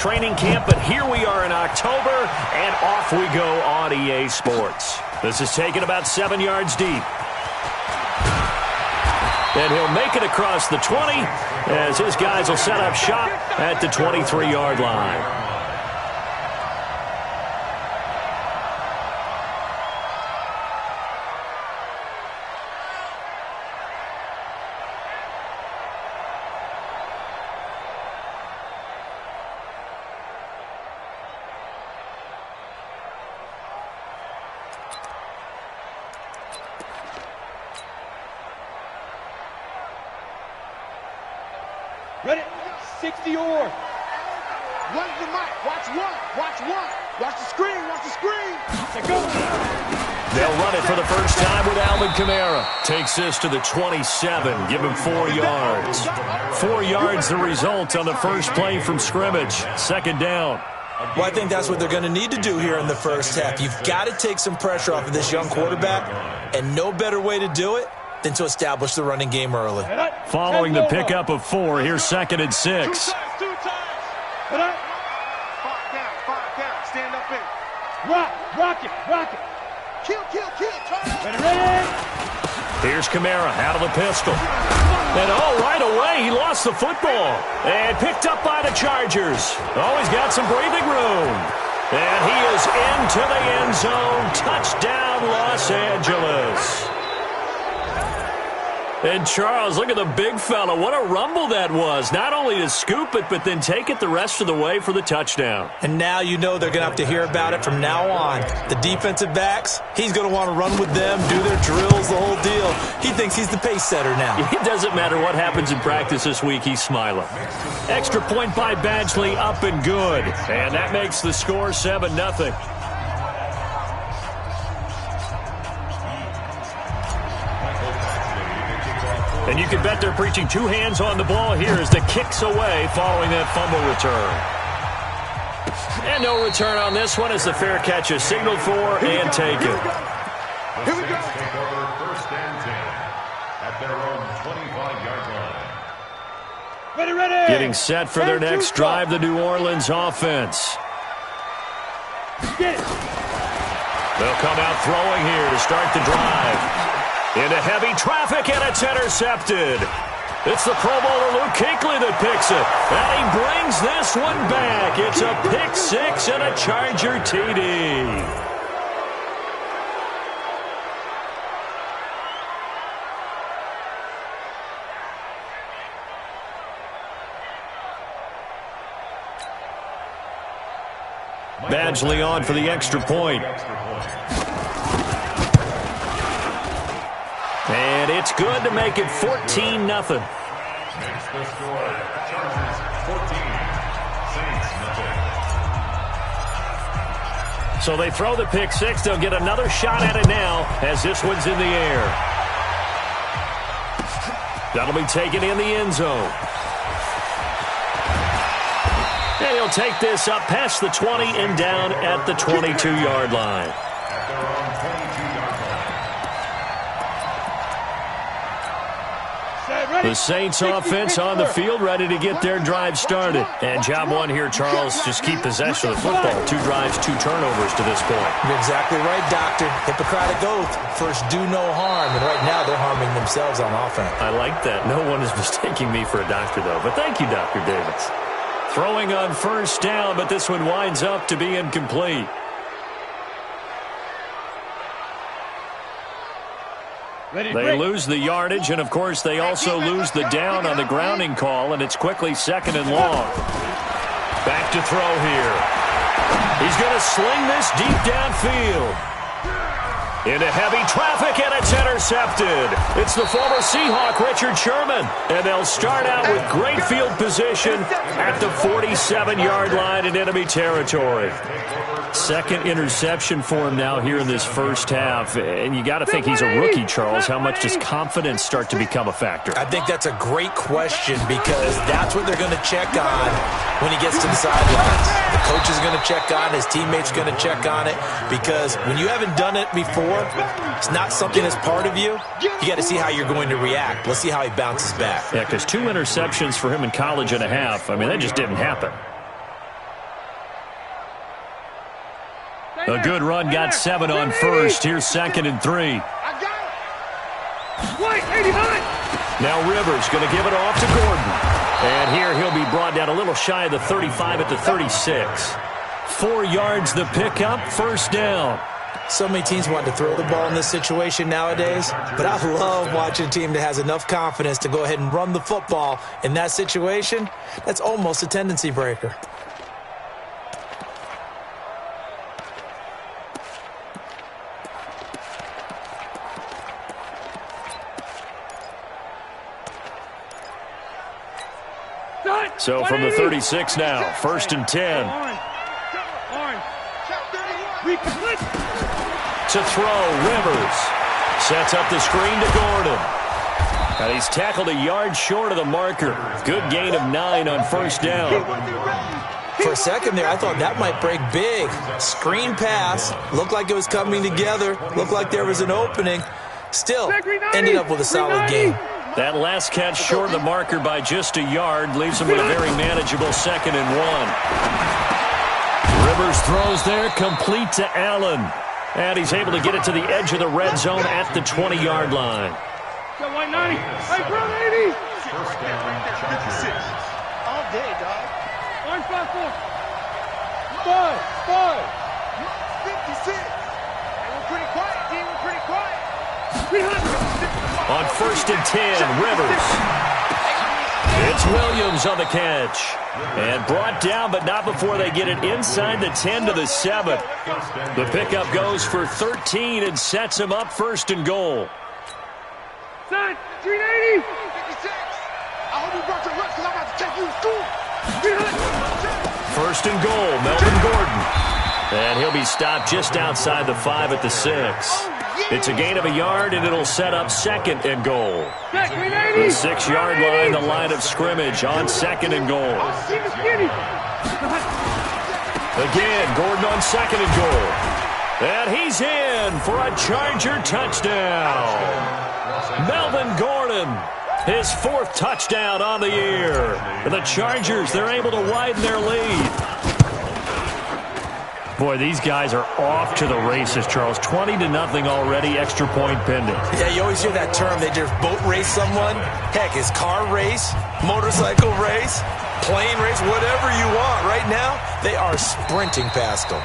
Training camp, but here we are in October, and off we go on EA Sports. This is taken about 7 yards deep. And he'll make it across the 20 as his guys will set up shop at the 23-yard line. Ready? 60 or. One to the mic. Watch one. Watch one. Watch the screen. Watch the screen. Go. They'll run it for the first time with Alvin Kamara. Takes this to the 27. Give him 4 yards. 4 yards the result on the first play from scrimmage. Second down. Well, I think that's what they're going to need to do here in the first half. You've got to take some pressure off of this young quarterback, and no better way to do it than to establish the running game early. Following the pickup of 4, here's 2nd and 6. Two times. Five down. Stand up in. Rock it. Kill. Ready. Here's Kamara out of the pistol. And right away, he lost the football. And picked up by the Chargers. He's got some breathing room. And he is into the end zone. Touchdown, Los Angeles. And Charles, look at the big fella. What a rumble that was. Not only to scoop it, but then take it the rest of the way for the touchdown. And now you know they're going to have to hear about it from now on. The defensive backs, he's going to want to run with them, do their drills, the whole deal. He thinks he's the pace setter now. It doesn't matter what happens in practice this week, he's smiling. Extra point by Badgley, up and good. And that makes the score 7-0. And you can bet they're preaching 2 hands on the ball here as the kick's away following that fumble return. And no return on this one as the fair catch is signaled for and taken. Here we go. Take over 1st and 10 at their own 25-yard line. Ready. Getting set for their next drive, the New Orleans offense. Get it. They'll come out throwing here to start the drive. Into heavy traffic, and it's intercepted. It's the Pro Bowler Luke Kuechly that picks it. And he brings this one back. It's a pick 6 and a Charger TD. Badgley on for the extra point. And it's good to make it 14-0. Makes the score Chargers 14, Saints 0. So they throw the pick 6. They'll get another shot at it now as this one's in the air. That'll be taken in the end zone. And he'll take this up past the 20 and down at the 22-yard line. At their own 22-yard line. The Saints offense on the field, ready to get their drive started. And job 1 here, Charles, just keep possession of the football. 2 drives, 2 turnovers to this point. You're exactly right, Doctor. Hippocratic oath. First, do no harm. And right now, they're harming themselves on offense. I like that. No one is mistaking me for a doctor, though. But thank you, Dr. Davis. Throwing on first down, but this one winds up to be incomplete. They lose the yardage, and, of course, they also lose the down on the grounding call, and it's quickly 2nd and long. Back to throw here. He's going to sling this deep downfield. Into heavy traffic, and it's intercepted. It's the former Seahawk, Richard Sherman. And they'll start out with great field position at the 47-yard line in enemy territory. 2nd interception for him now here in this first half. And you got to think he's a rookie, Charles. How much does confidence start to become a factor? I think that's a great question because that's what they're going to check on when he gets to the sidelines. The coach is going to check on, his teammates are going to check on it because when you haven't done it before, it's not something that's part of you. You got to see how you're going to react. Let's see how he bounces back. Yeah, because 2 interceptions for him in college and a half, I mean, that just didn't happen. A good run got 7 on first. Here's 2nd and 3. Now Rivers going to give it off to Gordon. And here he'll be brought down a little shy of the 35 at the 36. 4 yards the pickup, first down. So many teams want to throw the ball in this situation nowadays, but I love watching a team that has enough confidence to go ahead and run the football in that situation. That's almost a tendency breaker. So from the 36 now, 1st and 10. To throw, Rivers. Sets up the screen to Gordon. And he's tackled a yard short of the marker. Good gain of 9 on first down. For a second there, I thought that might break big. Screen pass. Looked like it was coming together. Looked like there was an opening. Still, ended up with a solid game. That last catch short of the marker by just a yard leaves him with a very manageable 2nd and 1. Rivers throws there, complete to Allen. And he's able to get it to the edge of the red zone at the 20-yard line. Got 190. Hey, bro, 80. All day, dog. Orange 5-4. 56. We're pretty quiet, team. We're pretty quiet. 300. On 1st and 10, Rivers. It's Williams on the catch. And brought down, but not before they get it inside the 10 to the 7. The pickup goes for 13 and sets him up 1st and goal. 380. 56. I hope you brought your lunch because I'm about to take you to school. 1st and goal, Melvin Gordon. And he'll be stopped just outside the 5 at the 6. It's a gain of a yard, and it'll set up 2nd and goal. The 6-yard line, the line of scrimmage on 2nd and goal. Again, Gordon on 2nd and goal. And he's in for a Charger touchdown. Melvin Gordon, his 4th touchdown on the year. The Chargers, they're able to widen their lead. Boy, these guys are off to the races, Charles. 20-0 already, extra point pending. Yeah, you always hear that term. They just boat race someone. Heck, it's car race, motorcycle race, plane race, whatever you want. Right now, they are sprinting past them.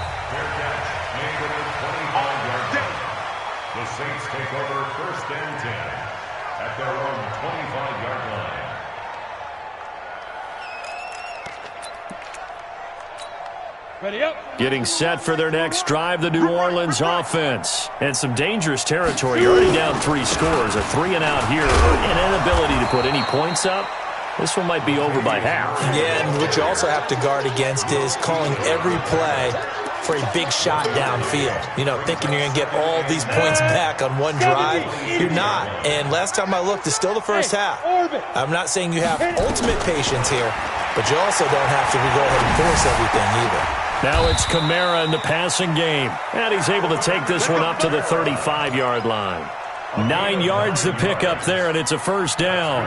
The Saints take over 1st and 10 at their own 25-yard line. Ready up. Getting set for their next drive, the New Orleans offense. And some dangerous territory. You're already down 3 scores. A 3-and-out here. An inability to put any points up. This one might be over by half. Yeah, and what you also have to guard against is calling every play for a big shot downfield. You know, thinking you're going to get all these points back on one drive. You're not. And last time I looked, it's still the first half. I'm not saying you have ultimate patience here, but you also don't have to go ahead and force everything either. Now it's Kamara in the passing game. And he's able to take this one up to the 35-yard line. 9 yards to pick up there, and it's a first down.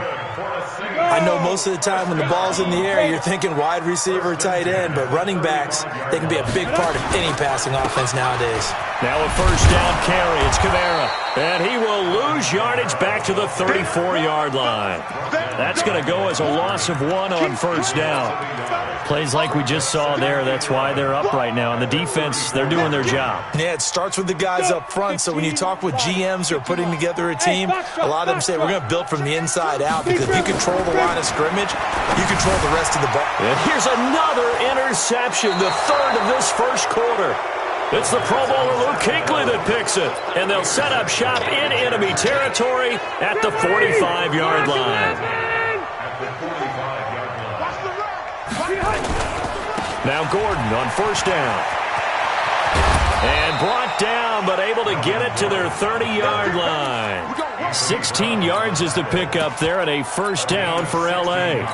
I know most of the time when the ball's in the air, you're thinking wide receiver, tight end, but running backs, they can be a big part of any passing offense nowadays. Now a first down carry. It's Kamara. And he will lose yardage back to the 34-yard line. That's going to go as a loss of 1 on first down. Plays like we just saw there, that's why they're up right now. And the defense, they're doing their job. Yeah, it starts with the guys up front. So when you talk with GMs who are putting together a team, a lot of them say we're going to build from the inside out, because if you control the line of scrimmage, you control the rest of the ball. And here's another interception, the 3rd of this first quarter. It's the Pro Bowler Luke Kuechly that picks it. And they'll set up shop in enemy territory at the 45-yard line. Now Gordon on first down. And brought down, but able to get it to their 30-yard line. 16 yards is the pickup there, and a first down for L.A.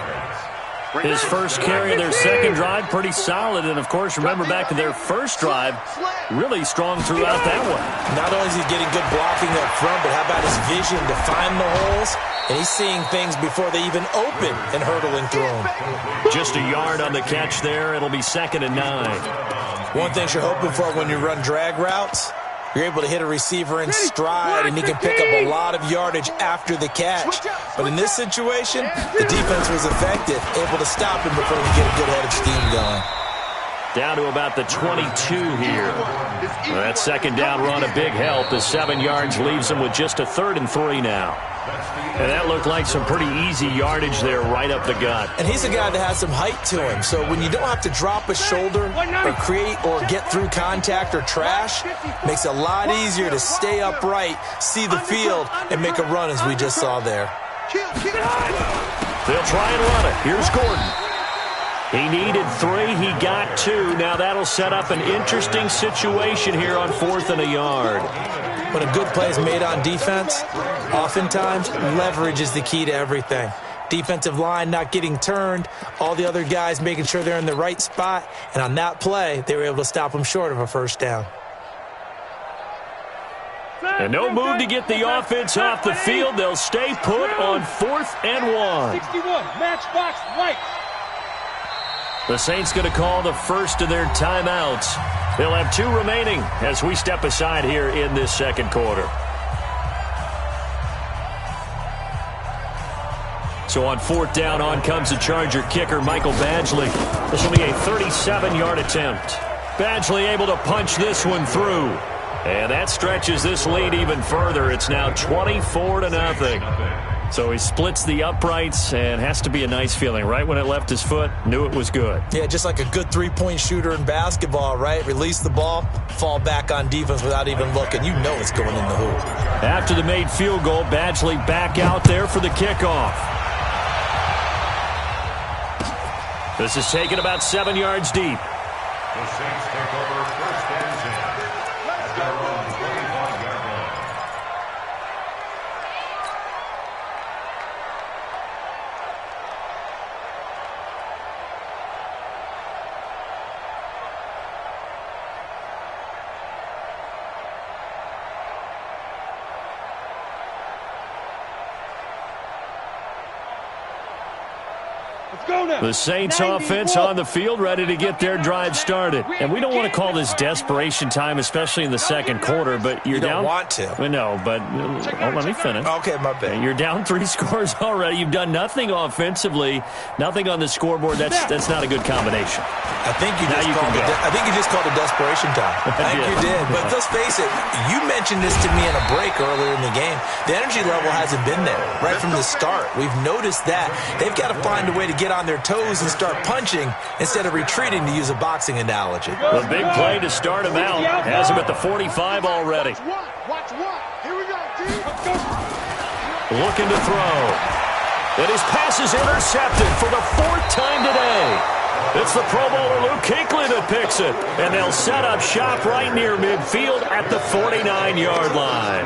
His first carry of their second drive, pretty solid. And, of course, remember back to their first drive, really strong throughout that one. Not only is he getting good blocking up front, but how about his vision to find the holes? And he's seeing things before they even open and hurtling through them. Just a yard on the catch there. It'll be 2nd and 9. One thing you're hoping for when you run drag routes, you're able to hit a receiver in stride, and he can pick up a lot of yardage after the catch. But in this situation, the defense was effective, able to stop him before he could get a good head of steam going. Down to about the 22 here. That second down run a big help. The 7 yards leaves them with just a 3rd and 3 now. And that looked like some pretty easy yardage there right up the gut. And he's a guy that has some height to him. So when you don't have to drop a shoulder or create or get through contact or trash, makes it a lot easier to stay upright, see the field, and make a run as we just saw there. They'll try and run it. Here's Gordon. He needed 3. He got 2. Now that'll set up an interesting situation here on 4th and a yard. When a good play is made on defense, oftentimes leverage is the key to everything. Defensive line not getting turned, all the other guys making sure they're in the right spot, and on that play, they were able to stop them short of a first down. And no move to get the offense off the field. They'll stay put on 4th and 1. 61, matchbox right. The Saints going to call the first of their timeouts. They'll have 2 remaining as we step aside here in this second quarter. So on 4th down, on comes the Charger kicker, Michael Badgley. This will be a 37-yard attempt. Badgley able to punch this one through. And that stretches this lead even further. It's now 24-0. So he splits the uprights, and has to be a nice feeling. Right when it left his foot, knew it was good. Yeah, just like a good three-point shooter in basketball, right? Release the ball, fall back on defense without even looking. You know it's going in the hoop. After the made field goal, Badgley back out there for the kickoff. This is taken about 7 yards deep. The Saints take over 1st and 10 at their own 25-yard line. The Saints offense on the field, ready to get their drive started. And we don't want to call this desperation time, especially in the second quarter, but you're down. You don't want to. No, but let me finish. Okay, my bad. You're down 3 scores already. You've done nothing offensively, nothing on the scoreboard. That's not a good combination. I think you just called it desperation time. I think you did. But let's face it, you mentioned this to me in a break earlier in the game. The energy level hasn't been there right from the start. We've noticed that. They've got to find a way to get on their toes and start punching instead of retreating, to use a boxing analogy. The big play to start him out has him at the 45 already. Watch one. Here we go, team. Looking to throw. And his pass is intercepted for the 4th time today. It's the Pro Bowler Luke Kuechly that picks it. And they'll set up shop right near midfield at the 49-yard line.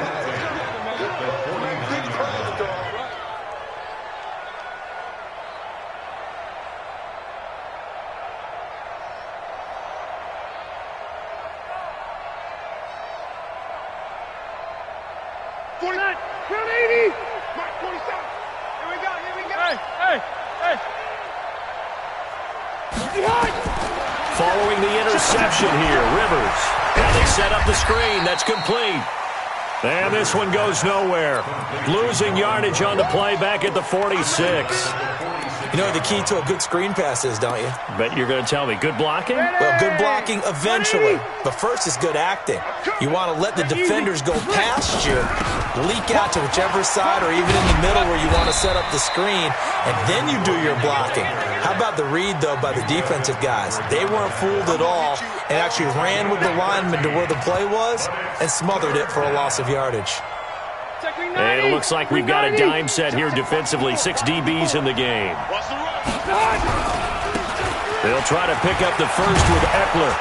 Following the interception here, Rivers. And they set up the screen. That's complete. And this one goes nowhere. Losing yardage on the play back at the 46. You know what the key to a good screen pass is, don't you? Bet you're going to tell me. Good blocking? Well, good blocking eventually. But first is good acting. You want to let the defenders go past you, leak out to whichever side or even in the middle where you want to set up the screen, and then you do your blocking. How about the read, though, by the defensive guys? They weren't fooled at all and actually ran with the lineman to where the play was and smothered it for a loss of yardage. And it looks like we've got a dime set here defensively. 6 DBs in the game. They'll try to pick up the first with Eckler.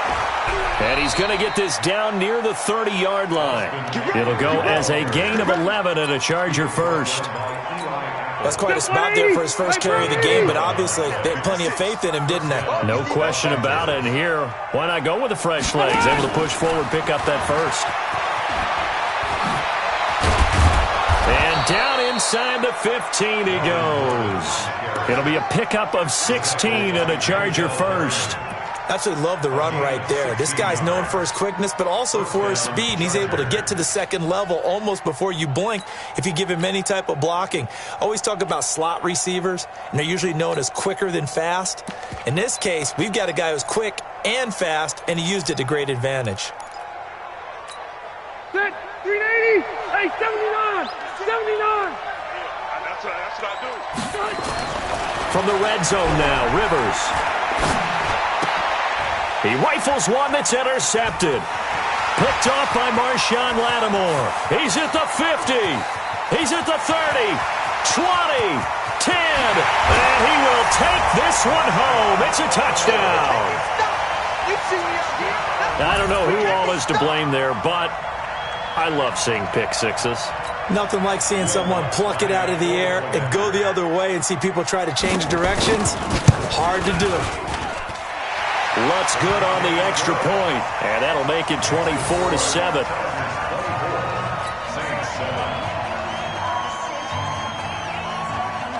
And he's going to get this down near the 30-yard line. It'll go as a gain of 11 and a Charger first. That's quite a spot there for his first carry of the game, but obviously they had plenty of faith in him, didn't they? No question about it. And here, why not go with the fresh legs? Able to push forward, pick up that first. And down inside the 15 he goes. It'll be a pickup of 16 and a Charger first. Absolutely love the run right there. This guy's known for his quickness, but also for his speed. And he's able to get to the second level almost before you blink if you give him any type of blocking. Always talk about slot receivers, and they're usually known as quicker than fast. In this case, we've got a guy who's quick and fast, and he used it to great advantage. Set, 380, hey, 79, 79. That's what I do. From the red zone now, Rivers. He rifles one that's intercepted. Picked off by Marshawn Lattimore. He's at the 50. He's at the 30, 20, 10. And he will take this one home. It's a touchdown. I don't know who all is to blame there, but I love seeing pick sixes. Nothing like seeing someone pluck it out of the air and go the other way and see people try to change directions. Hard to do. Lutz good on the extra point, and that'll make it 24-7.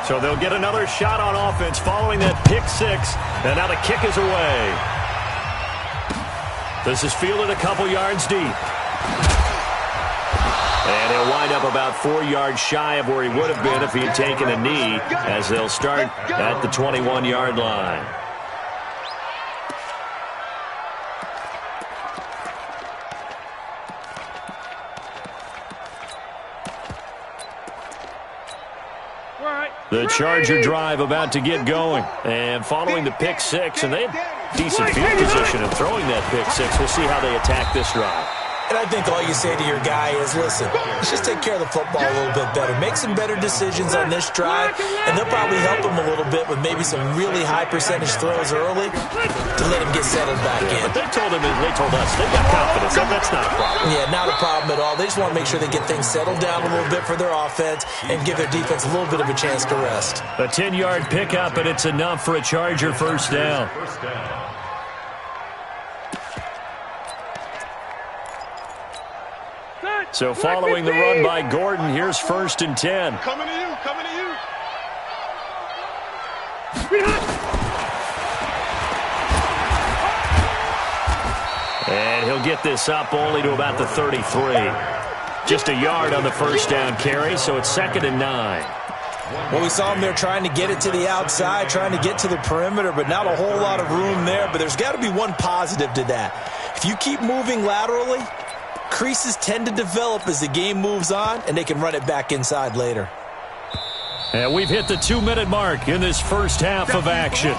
So they'll get another shot on offense following that pick six, and now the kick is away. This is fielded a couple yards deep. And he'll wind up about 4 yards shy of where he would have been if he had taken a knee, as they'll start at the 21-yard line. The Charger drive about to get going. And following the pick six, and they have decent field position in throwing that pick six. We'll see how they attack this drive. And I think all you say to your guy is, listen, let's just take care of the football a little bit better. Make some better decisions on this drive, and they'll probably help him a little bit with maybe some really high percentage throws early to let him get settled back in. But they told us they've got confidence. That's not a problem. Yeah, not a problem at all. They just want to make sure they get things settled down a little bit for their offense and give their defense a little bit of a chance to rest. A 10-yard pickup, and it's enough for a Charger first down. So following the run by Gordon, here's 1st and 10. Coming to you, coming to you. And he'll get this up only to about the 33. Just a yard on the first down carry, so it's 2nd and 9. Well, we saw him there trying to get it to the outside, trying to get to the perimeter, but not a whole lot of room there. But there's got to be one positive to that. If you keep moving laterally, creases tend to develop as the game moves on, and they can run it back inside later. And we've hit the 2-minute mark in this first half of action.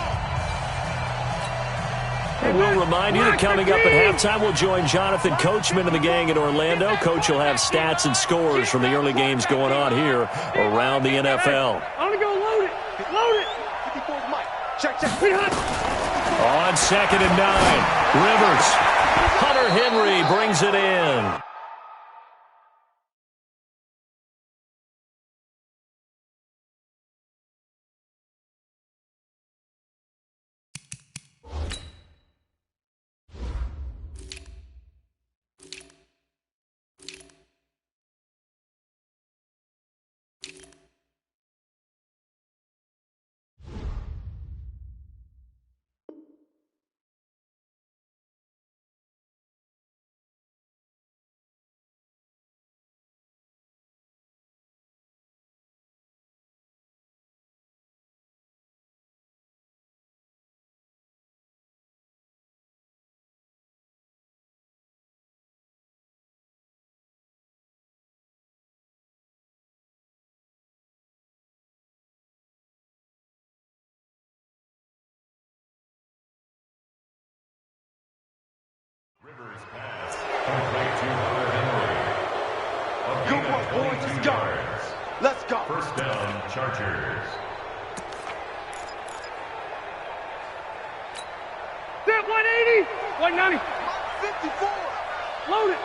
And we'll remind you that coming up at halftime, we'll join Jonathan Coachman and the gang in Orlando. Coach will have stats and scores from the early games going on here around the NFL. I'm going to go load it. Load it. Check. On 2nd and 9, Rivers. Hunter Henry brings it in. Rivers pass complete to Hunter Henry. Good one, boys. Let's go. Let's go. First down, Chargers. Set 180, 190, 54. Load it.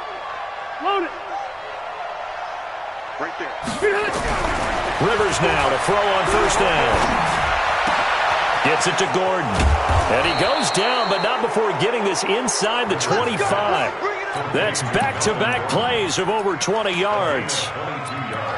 Right there. Rivers now to throw on first down. Gets it to Gordon. And he goes down, but not before getting this inside the 25. That's back-to-back plays of over 20 yards.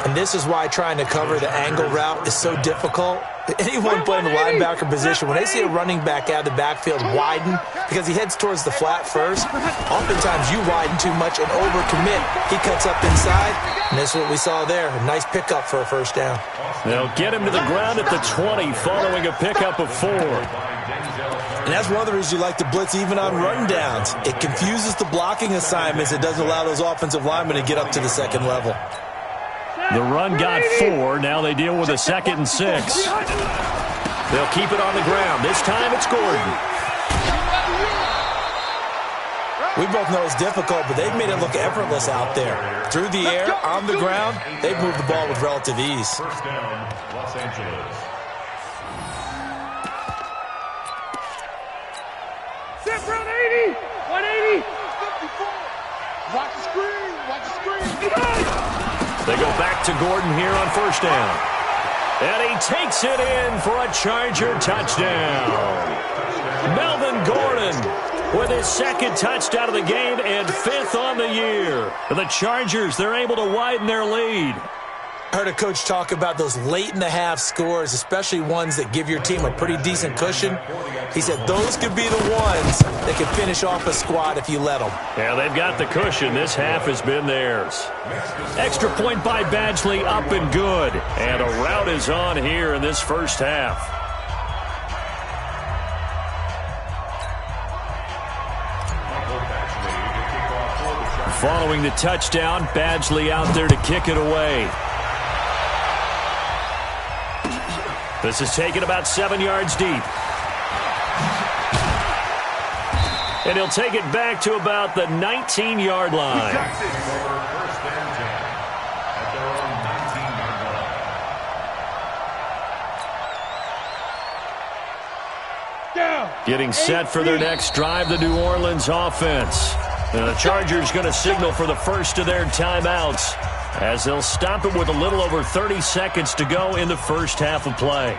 And this is why trying to cover the angle route is so difficult. Anyone playing the linebacker position, when they see a running back out of the backfield widen because he heads towards the flat first, oftentimes you widen too much and overcommit. He cuts up inside, and that's what we saw there. A nice pickup for a first down. They'll get him to the ground at the 20 following a pickup of 4. And that's one of the reasons you like to blitz even on run downs. It confuses the blocking assignments. It doesn't allow those offensive linemen to get up to the second level. The run got 4. Now they deal with a 2nd and 6. They'll keep it on the ground. This time it's Gordon. We both know it's difficult, but they've made it look effortless out there. Through the air, on the ground, they've moved the ball with relative ease. First down, Los Angeles. Set front 80, 180, 54. Watch the screen, watch the screen. They go back to Gordon here on first down. And he takes it in for a Charger touchdown. Melvin Gordon with his 2nd touchdown of the game and 5th on the year. The Chargers, they're able to widen their lead. I heard a coach talk about those late-in-the-half scores, especially ones that give your team a pretty decent cushion. He said those could be the ones that can finish off a squad if you let them. Yeah, they've got the cushion. This half has been theirs. Extra point by Badgley, up and good. And a rout is on here in this first half. Following the touchdown, Badgley out there to kick it away. This is taken about 7 yards deep. And he'll take it back to about the 19-yard line. First and 10 at their own 19-yard line. Getting set for their next drive, the New Orleans offense. And the Chargers going to signal for the first of their timeouts as they'll stop it with a little over 30 seconds to go in the first half of play.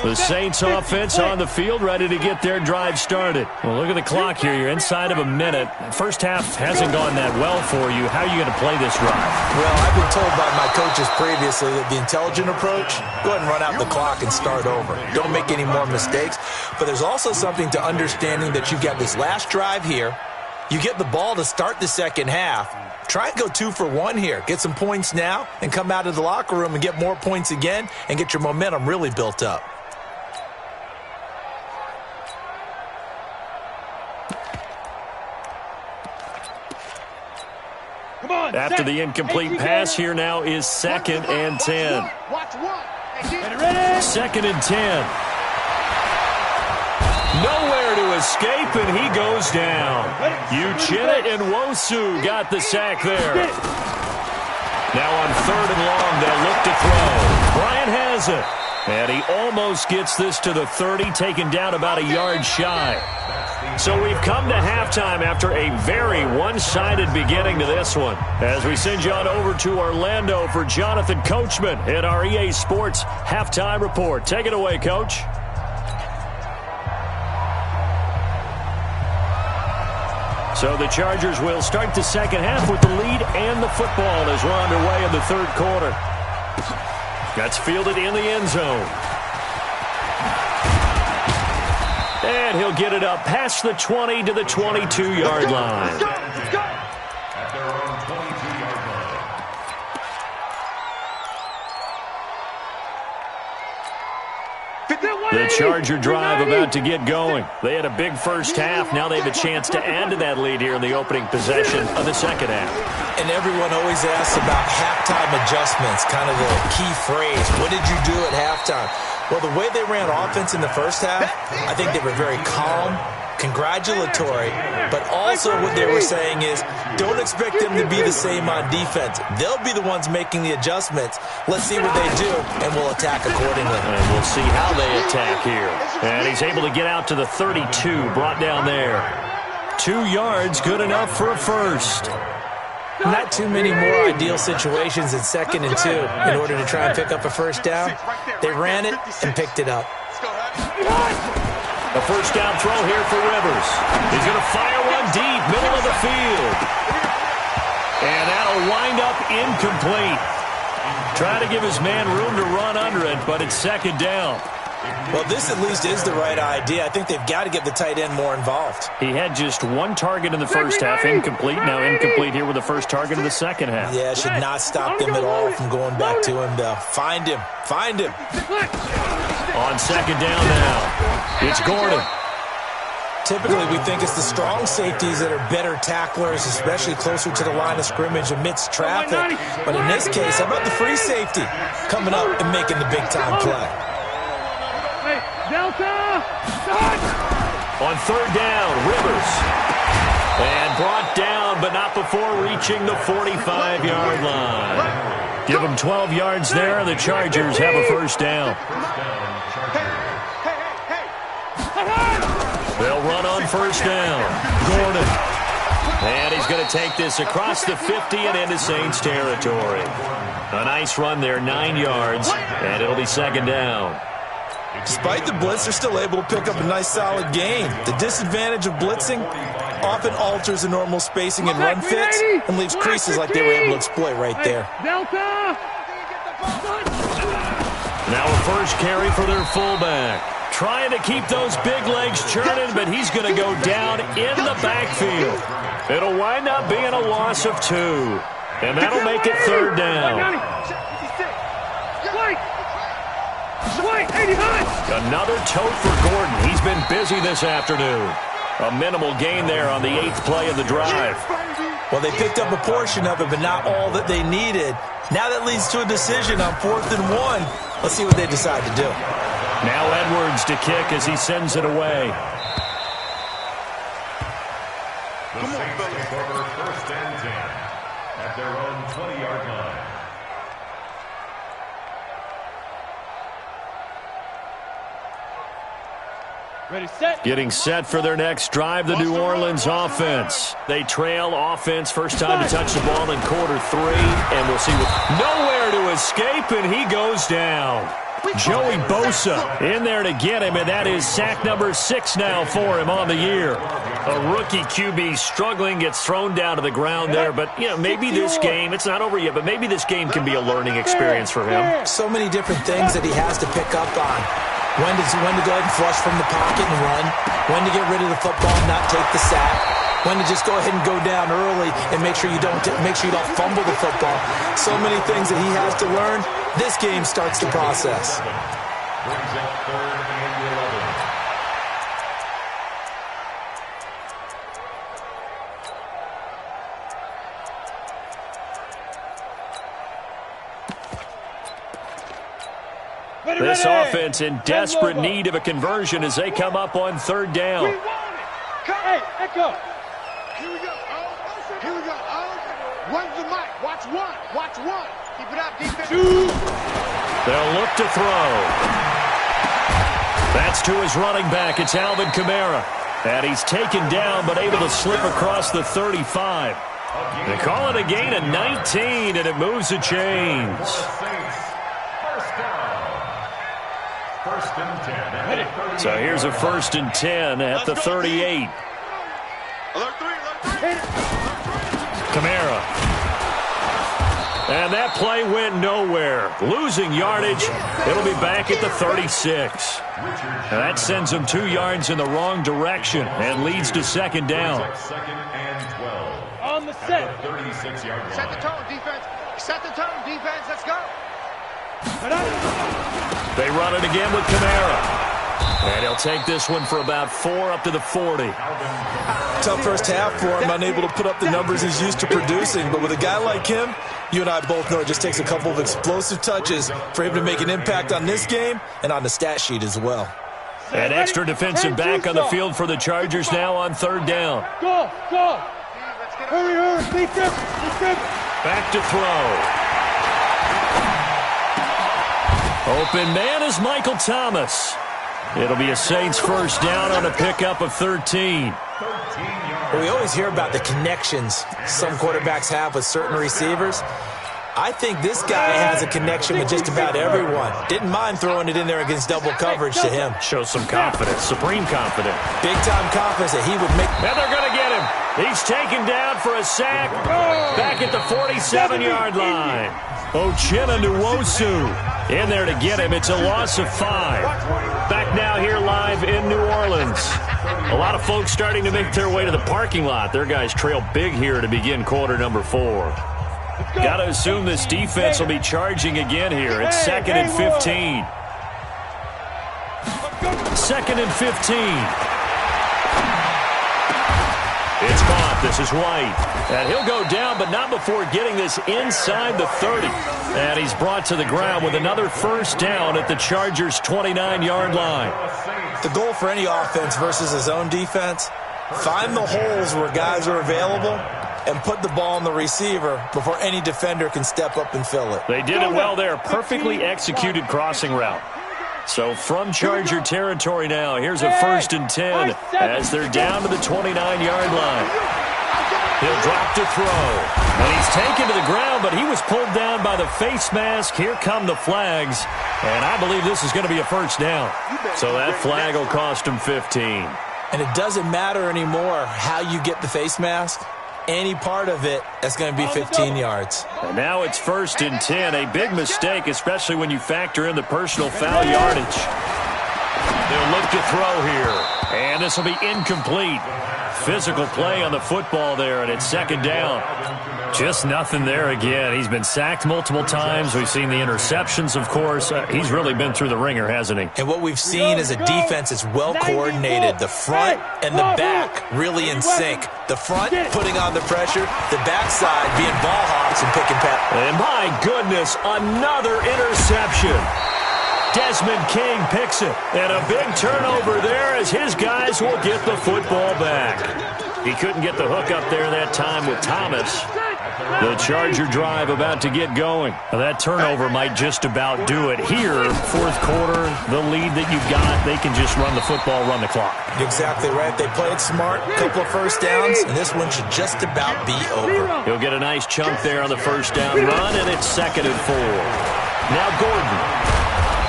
The Saints offense on the field, ready to get their drive started. Well, look at the clock here. You're inside of a minute. First half hasn't gone that well for you. How are you going to play this drive? Well, I've been told by my coaches previously that the intelligent approach, go ahead and run out the clock and start over. Don't make any more mistakes. But there's also something to understanding that you've got this last drive here. You get the ball to start the second half. Try and go 2 for 1 here. Get some points now and come out of the locker room and get more points again and get your momentum really built up. After the incomplete pass, here now is 2nd and 10. 2nd and 10. Nowhere to escape, and he goes down. Uchenna Nwosu got the sack there. Now on 3rd and long, they'll look to throw. Bryant has it. And he almost gets this to the 30, taken down about a yard shy. So we've come to halftime after a very one-sided beginning to this one. As we send you on over to Orlando for Jonathan Coachman in our EA Sports Halftime Report. Take it away, Coach. So the Chargers will start the second half with the lead and the football as we're underway in the third quarter. That's fielded in the end zone. And he'll get it up past the 20 to the 22-yard line. At their own 22-yard line. The Charger drive about to get going. They had a big first half. Now they have a chance to add to that lead here in the opening possession of the second half. And everyone always asks about halftime adjustments, kind of the key phrase. What did you do at halftime? Well, the way they ran offense in the first half, I think they were very calm, congratulatory, but also what they were saying is don't expect them to be the same on defense. They'll be the ones making the adjustments. Let's see what they do, and we'll attack accordingly. And we'll see how they attack here. And he's able to get out to the 32, brought down there. 2 yards, good enough for a first. Not too many more ideal situations in 2nd and 2 in order to try and pick up a first down. They ran it and picked it up. A first down throw here for Rivers. He's going to fire one deep, middle of the field. And that'll wind up incomplete. Trying to give his man room to run under it, but it's second down. Well, this at least is the right idea. I think they've got to get the tight end more involved. He had just one target in the first half, incomplete. Now incomplete here with the first target in the second half. Yeah, it should not stop them at all from going back to him, though. Find him. Find him. On second down now, it's Gordon. Typically, we think it's the strong safeties that are better tacklers, especially closer to the line of scrimmage amidst traffic. But in this case, how about the free safety coming up and making the big-time play? Delta! On third down, Rivers. And brought down, but not before reaching the 45-yard line. Give them 12 yards there, and the Chargers have a first down. They'll run on first down. Gordon. And he's going to take this across the 50 and into Saints territory. A nice run there, 9 yards, and it'll be second down. Despite the blitz, they're still able to pick up a nice, solid gain. The disadvantage of blitzing often alters the normal spacing and run fits and leaves creases like they were able to exploit right there. Delta! Now a first carry for their fullback. Trying to keep those big legs churning, but he's going to go down in the backfield. It'll wind up being a loss of 2. And that'll make it third down. Another tote for Gordon. He's been busy this afternoon. A minimal gain there on the 8th play of the drive. Well, they picked up a portion of it, but not all that they needed. Now that leads to a decision on 4th and 1. Let's see what they decide to do. Now Edwards to kick as he sends it away. The Saints take over first and 10 at their own 20-yard line. Ready, set. Getting set for their next drive, the New Orleans offense. They trail offense, first time to touch the ball in quarter 3, and we'll see nowhere to escape, and he goes down. Joey Bosa in there to get him, and that is sack number 6 now for him on the year. A rookie QB struggling, gets thrown down to the ground there, but you know, maybe this game, it's not over yet, but maybe this game can be a learning experience for him. So many different things that he has to pick up on. When to go ahead and flush from the pocket and run. When to get rid of the football and not take the sack. When to just go ahead and go down early and make sure you don't fumble the football. So many things that he has to learn. This game starts the process. Brings up 3rd and 11. This offense in desperate need of a conversion as they come up on 3rd down. Hey, Echo. Here we go. Here we go. One's the mic. Watch one. Watch one. Keep it up, defense. 2. They'll look to throw. That's to his running back. It's Alvin Kamara. And he's taken down but able to slip across the 35. They call it a gain of 19, and it moves the chains. First and 10. So here's a 1st and 10 at the 38. Alert 3. Kamara. And that play went nowhere. Losing yardage. It'll be back at the 36. And that sends them 2 yards in the wrong direction and leads to second down. Second and 12. On the set. At the 36-yard line. Set the tone, defense. Set the tone, defense. Let's go. They run it again with Kamara. And he'll take this one for about 4 up to the 40. Tough first half for him, unable to put up the numbers he's used to producing. But with a guy like him, you and I both know it just takes a couple of explosive touches for him to make an impact on this game and on the stat sheet as well. An extra defensive back on the field for the Chargers now on 3rd down. Go. Hurry. Defense. Back to throw. Open man is Michael Thomas. It'll be a Saints first down on a pickup of 13. We always hear about the connections some quarterbacks have with certain receivers. I think this guy has a connection with just about everyone. Didn't mind throwing it in there against double coverage to him. Shows some confidence, supreme confidence. Big-time confidence that he would make. And they're going to get him. He's taken down for a sack back at the 47-yard line. Uchenna Nwosu in there to get him. It's a loss of 5. Back now here live in New Orleans. A lot of folks starting to make their way to the parking lot. Their guys trail big here to begin quarter number 4. Got to assume this defense will be charging again here. It's 2nd and 15. 2nd and 15. It's caught. This is White. And he'll go down, but not before getting this inside the 30. And he's brought to the ground with another first down at the Chargers' 29-yard line. The goal for any offense versus his own defense, find the holes where guys are available and put the ball on the receiver before any defender can step up and fill it. They did it well there. Perfectly executed crossing route. So from Charger territory now, here's a 1st and 10 as they're down to the 29-yard line. He'll drop to throw. And he's taken to the ground, but he was pulled down by the face mask. Here come the flags. And I believe this is going to be a first down. So that flag will cost him 15. And it doesn't matter anymore how you get the face mask. Any part of it, that's going to be 15 yards. And now it's 1st and 10. A big mistake, especially when you factor in the personal foul yardage. They'll look to throw here. And this will be incomplete. Physical play on the football there, and it's 2nd down. Just nothing there again. He's been sacked multiple times. We've seen the interceptions, of course. He's really been through the ringer, hasn't he? And what we've seen is a defense that's well coordinated. The front and the back really in sync. The front putting on the pressure, the backside being ball hawks and picking pass. And my goodness, another interception. Desmond King picks it. And a big turnover there as his guys will get the football back. He couldn't get the hook up there that time with Thomas. The Charger drive about to get going. That turnover might just about do it. Here, 4th quarter, the lead that you've got, they can just run the football, run the clock. Exactly right. They played smart, a couple of first downs, and this one should just about be over. He'll get a nice chunk there on the first down run, and it's 2nd and 4. Now Gordon.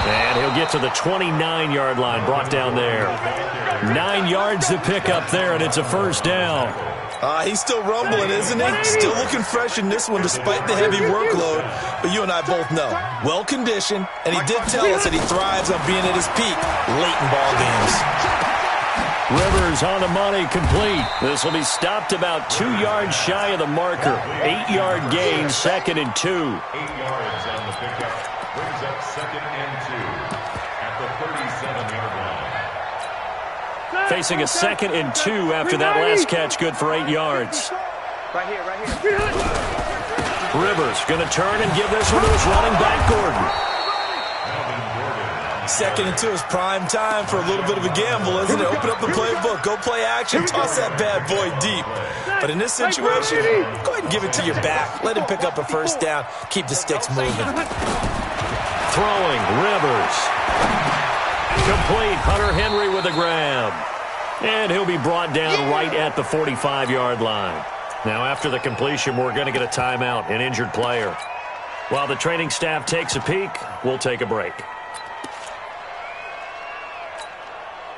And he'll get to the 29-yard line, brought down there. 9 yards to pick up there, and it's a first down. He's still rumbling, isn't he? Still looking fresh in this one despite the heavy workload. But you and I both know, well-conditioned, and he did tell us that he thrives on being at his peak late in ball games. Rivers on the money, complete. This will be stopped about 2 yards shy of the marker. 8-yard gain, 2nd and 2. 8 yards on the pickup. Brings up 2nd and 2 at the 37-yard line. Facing a 2nd and 2 after that last catch, good for 8 yards. Right here. Rivers going to turn and give this one to his running back, Gordon. 2nd and 2 is prime time for a little bit of a gamble, isn't it? Open up the playbook, go play action, toss that bad boy deep. But in this situation, go ahead and give it to your back. Let him pick up a first down. Keep the sticks moving. Throwing, Rivers. Complete, Hunter Henry with a grab. And he'll be brought down right at the 45-yard line. Now, after the completion, we're going to get a timeout, an injured player. While the training staff takes a peek, we'll take a break.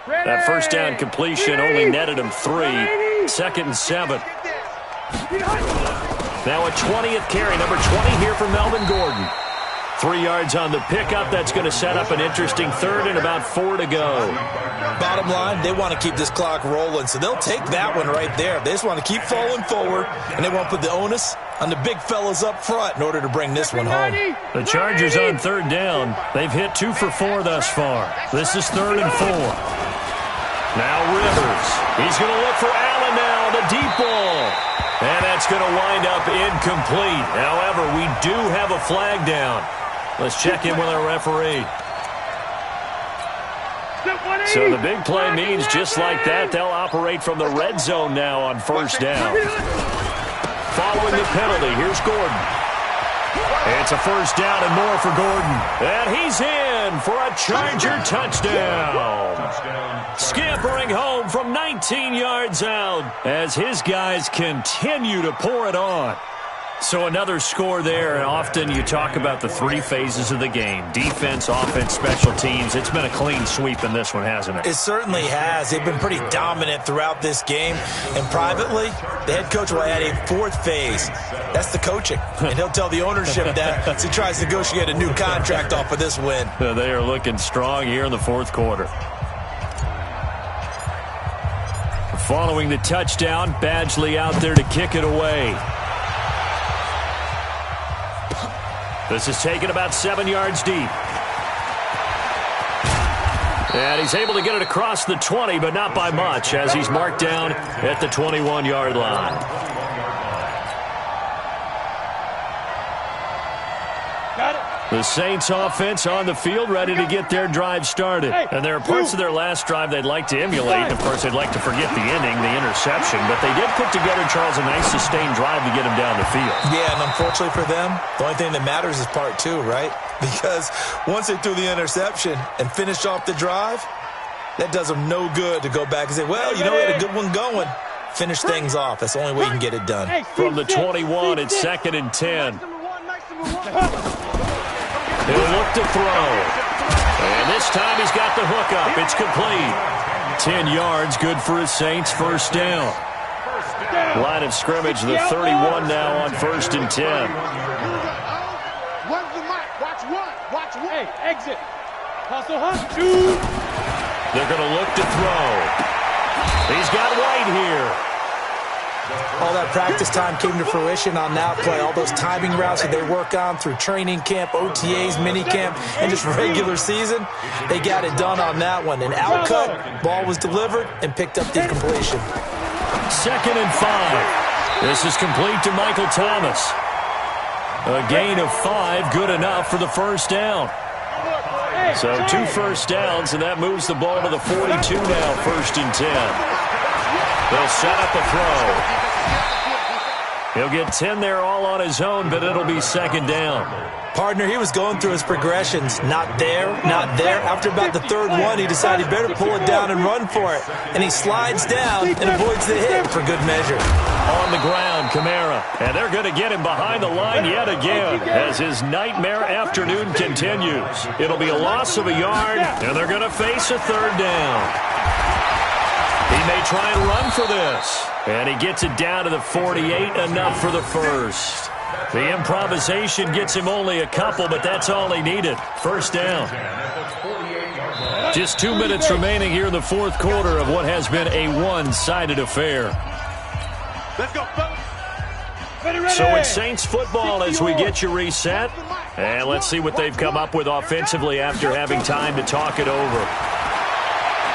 That first down completion only netted him 3. 2nd and 7. Now a 20th carry, number 20 here for Melvin Gordon. 3 yards on the pickup. That's going to set up an interesting 3rd and about 4 to go. Bottom line, they want to keep this clock rolling, so they'll take that one right there. They just want to keep falling forward, and they want to put the onus on the big fellas up front in order to bring this one home. The Chargers on 3rd down. They've hit 2 for 4 thus far. This is 3rd and 4. Now Rivers. He's going to look for Allen now, the deep ball. And that's going to wind up incomplete. However, we do have a flag down. Let's check in with our referee. So the big play means just like that, they'll operate from the red zone now on 1st down. Following the penalty, here's Gordon. It's a 1st down and more for Gordon. And he's in for a Charger touchdown. Scampering home from 19 yards out as his guys continue to pour it on. So another score there, and often you talk about the three phases of the game: defense, offense, special teams. It's been a clean sweep in this one, hasn't it? It certainly has. They've been pretty dominant throughout this game. And privately, the head coach will add a fourth phase. That's the coaching. And he'll tell the ownership that as he tries to negotiate a new contract off of this win. They are looking strong here in the fourth quarter. Following the touchdown, Badgley out there to kick it away. This is taken about 7 yards deep. And he's able to get it across the 20, but not by much, as he's marked down at the 21-yard line. The Saints offense on the field, ready to get their drive started. And there are parts of their last drive they'd like to emulate. Of course, they'd like to forget the ending, the interception. But they did put together, Charles, a nice sustained drive to get him down the field. Yeah, and unfortunately for them, the only thing that matters is part two, right? Because once they threw the interception and finished off the drive, that does them no good to go back and say, well, you know, we had a good one going. Finish things off. That's the only way you can get it done. From the 21, it's 2nd and 10. He'll look to throw. And this time he's got the hook up. It's complete. 10 yards, good for his Saints. First down. Line of scrimmage, the 31 now on 1st and 10. One's the mic. Watch one. Watch one. Hey, exit. Hustle, hustle. They're going to look to throw. He's got White here. All that practice time came to fruition on that play. All those timing routes that they work on through training camp, OTAs, minicamp, and just regular season, they got it done on that one. An outcut, ball was delivered, and picked up the completion. 2nd and 5. This is complete to Michael Thomas. A gain of 5, good enough for the first down. So 2 first downs, and that moves the ball to the 42 now, 1st and 10. They'll set up a throw. He'll get 10 there all on his own, but it'll be 2nd down. Partner, he was going through his progressions. Not there, not there. After about the 3rd one, he decided he better pull it down and run for it. And he slides down and avoids the hit for good measure. On the ground, Kamara. And they're going to get him behind the line yet again as his nightmare afternoon continues. It'll be a loss of a yard, and they're going to face a 3rd down. He may try and run for this. And he gets it down to the 48, enough for the first. The improvisation gets him only a couple, but that's all he needed. First down. Just 2 minutes remaining here in the fourth quarter of what has been a one-sided affair. Let's go, fellas. So it's Saints football as we get you reset. And let's see what they've come up with offensively after having time to talk it over.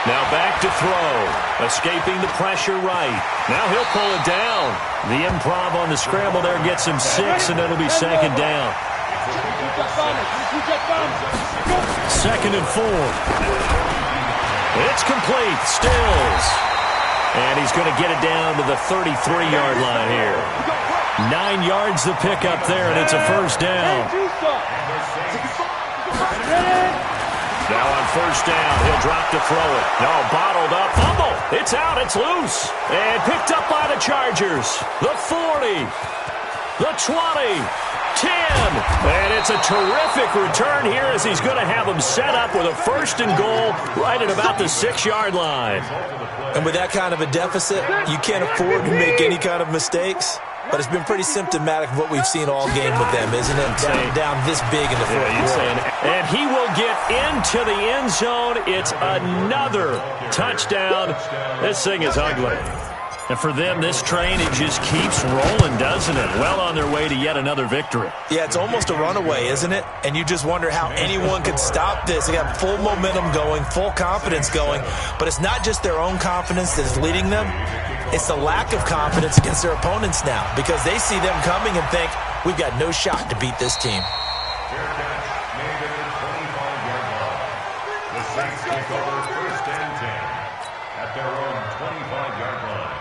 Now back to throw. Escaping the pressure right. Now he'll pull it down. The improv on the scramble there gets him 6, and it'll be 2nd down. 2nd and 4. It's complete. Stills. And he's going to get it down to the 33-yard line here. 9 yards the pickup there, and it's a first down. Now on first down, he'll drop to throw it. No, bottled up. Fumble. It's out. It's loose. And picked up by the Chargers. The 40. The 20. 10. And it's a terrific return here as he's going to have them set up with a 1st and goal right at about the 6-yard line. And with that kind of a deficit, you can't afford to make any kind of mistakes. But it's been pretty symptomatic of what we've seen all game with them, isn't it? Down this big in the fourth quarter. And he will get into the end zone. It's another touchdown. This thing is ugly. And for them, this train, it just keeps rolling, doesn't it? Well on their way to yet another victory. Yeah, it's almost a runaway, isn't it? And you just wonder how anyone could stop this. They got full momentum going, full confidence going. But it's not just their own confidence that is leading them. It's the lack of confidence against their opponents now because they see them coming and think, we've got no shot to beat this team. Fair catch made at the 25-yard line. The Saints take over 1st and 10 at their own 25-yard line.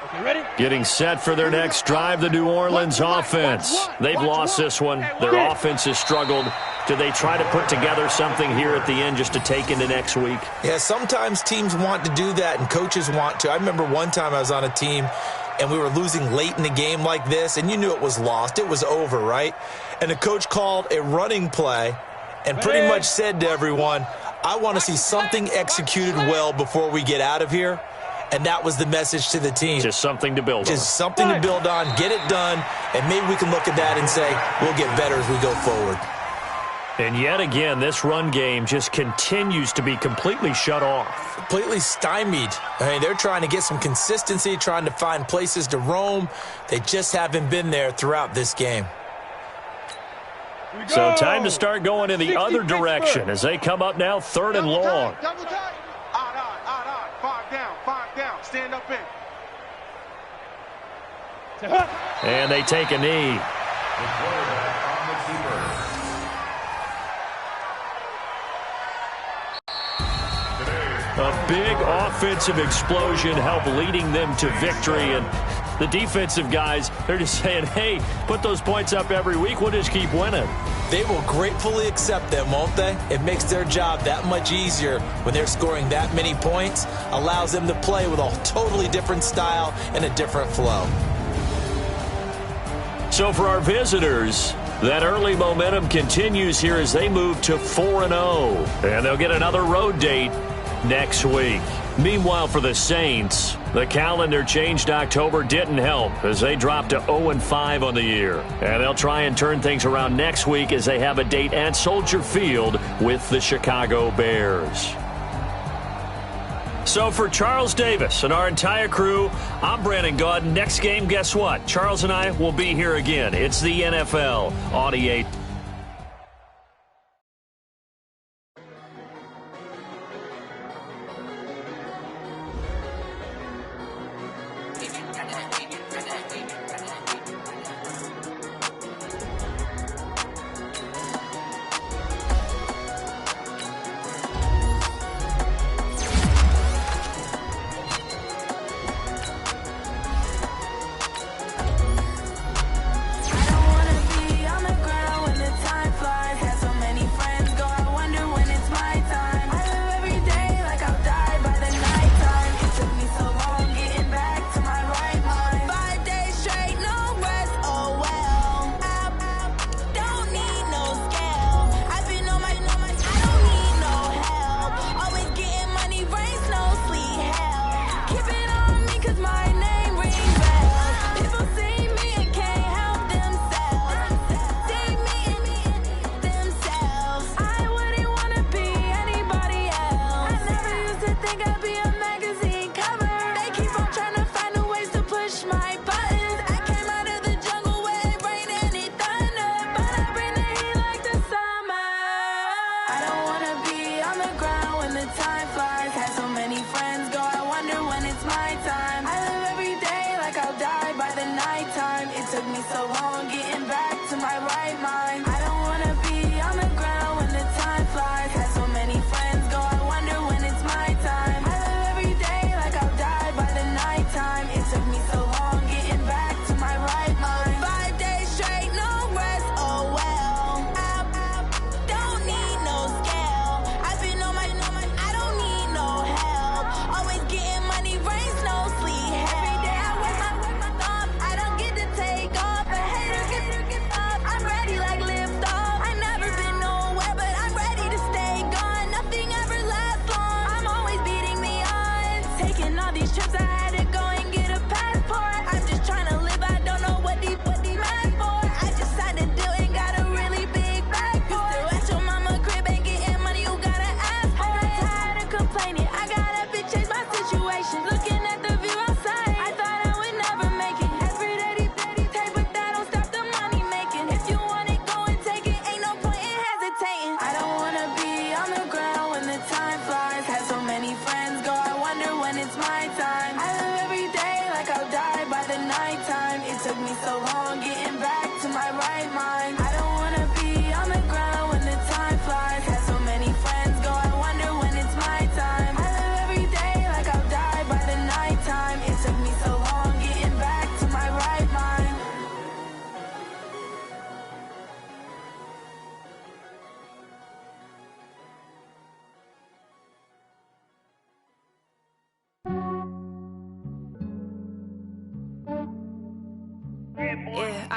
Okay, ready? Getting set for their next drive, the New Orleans offense. They've lost this one. Their offense has struggled. Do they try to put together something here at the end just to take into next week? Yeah, sometimes teams want to do that and coaches want to. I remember one time I was on a team and we were losing late in the game like this, and you knew it was lost, it was over, right? And the coach called a running play and pretty much said to everyone, I want to see something executed well before we get out of here. And that was the message to the team. Just something to build on. Just something to build on, get it done, and maybe we can look at that and say, we'll get better as we go forward. And yet again, this run game just continues to be completely shut off. Completely stymied. I mean, they're trying to get some consistency, trying to find places to roam. They just haven't been there throughout this game. So time to start going in the other direction as they come up now 3rd and long. Double tight. Odd. 5 down. Stand up in. And they take a knee. The quarterback on the keeper. A big offensive explosion helped leading them to victory. And the defensive guys, they're just saying, hey, put those points up every week. We'll just keep winning. They will gratefully accept them, won't they? It makes their job that much easier when they're scoring that many points. Allows them to play with a totally different style and a different flow. So for our visitors, that early momentum continues here as they move to 4-0. And they'll get another road date next week. Meanwhile, for the Saints, the calendar changed. October didn't help as they dropped to 0-5 on the year. And they'll try and turn things around next week as they have a date at Soldier Field with the Chicago Bears. So for Charles Davis and our entire crew, I'm Brandon Gaudin. Next game, guess what? Charles and I will be here again. It's the NFL on EA.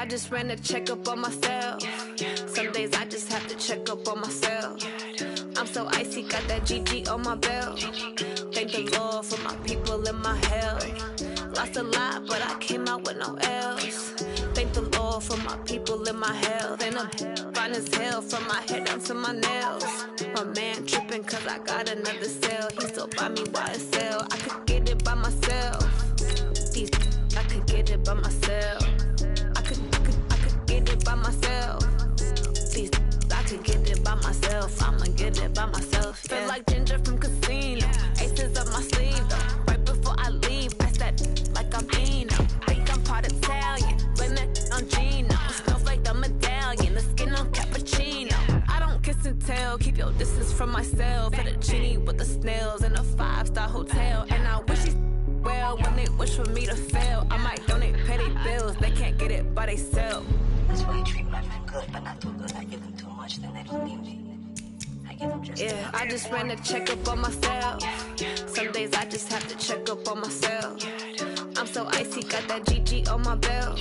I just ran a checkup on myself. Some days I just have to check up on myself. I'm so icy, got that GG on my belt. Thank the Lord for my people and my health. Lost a lot, but I came out with no L's. Thank the Lord for my people and my health. And I'm fine as hell from my head down to my nails. My man tripping cause I got another cell. He still buy me YSL. I could get it by myself. These I could get it by myself. I could get it by myself. These I could get it by myself. I'ma get it by myself. Yeah. Feel like Ginger from Casino. Aces up my sleeve though. Right before I leave, pass that like I'm Eno. Think I'm part Italian. Blame that on Gino. Smells like the medallion. The skin on cappuccino. I don't kiss and tell. Keep your distance from myself. At a genie with the snails in a 5-star hotel. And I wish he's well when they wish for me to fail. I might donate petty bills. They can't get it by themselves. That's why you treat my men good, but not too good. I give them too much, then they don't need me. I give them just yeah, I just ran a checkup on myself. Some days I just have to check up on myself. I'm so icy, got that GG on my belt.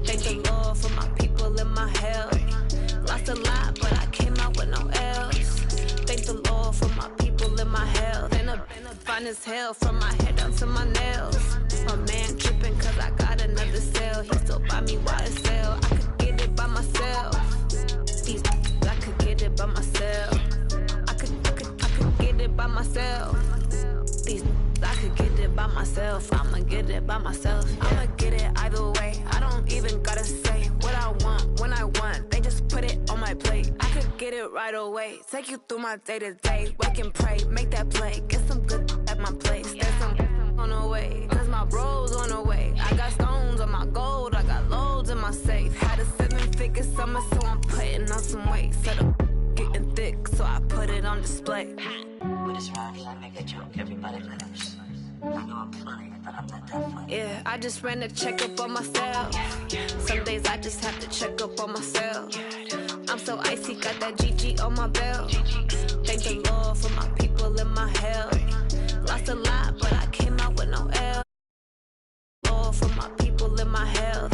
Thank the Lord for my people and my health. Lost a lot, but I came out with no L's. Thank the Lord for my people and my health. And I'm fine as hell from my head down to my nails. My man tripping cause I got another cell. He still buy me YSL. I could get it by myself. These I could get it by myself. I could get it by myself. These I could get it by myself. I'ma get it by myself. Yeah. I'ma get it either way. I don't even gotta say what I want when I want. They just put it on my plate. I could get it right away. Take you through my day to day. Wake and pray, make that play. Get some good at my place. There's some on the way, cause my bros on the way. I got stones on my gold. I got loads in my safe. Had a 7-figure summer, so I'm putting on some weight. Set up getting thick, so I put it on display. But it's around here, I make a joke, everybody laughs. I know I'm funny, but I'm not that funny. Yeah, I just ran a checkup on myself. Some days I just have to check up on myself. I'm so icy, got that GG on my belt. Thank the Lord for my people and my health. Lost a lot, but I came out with no L. Lord for my people and my health.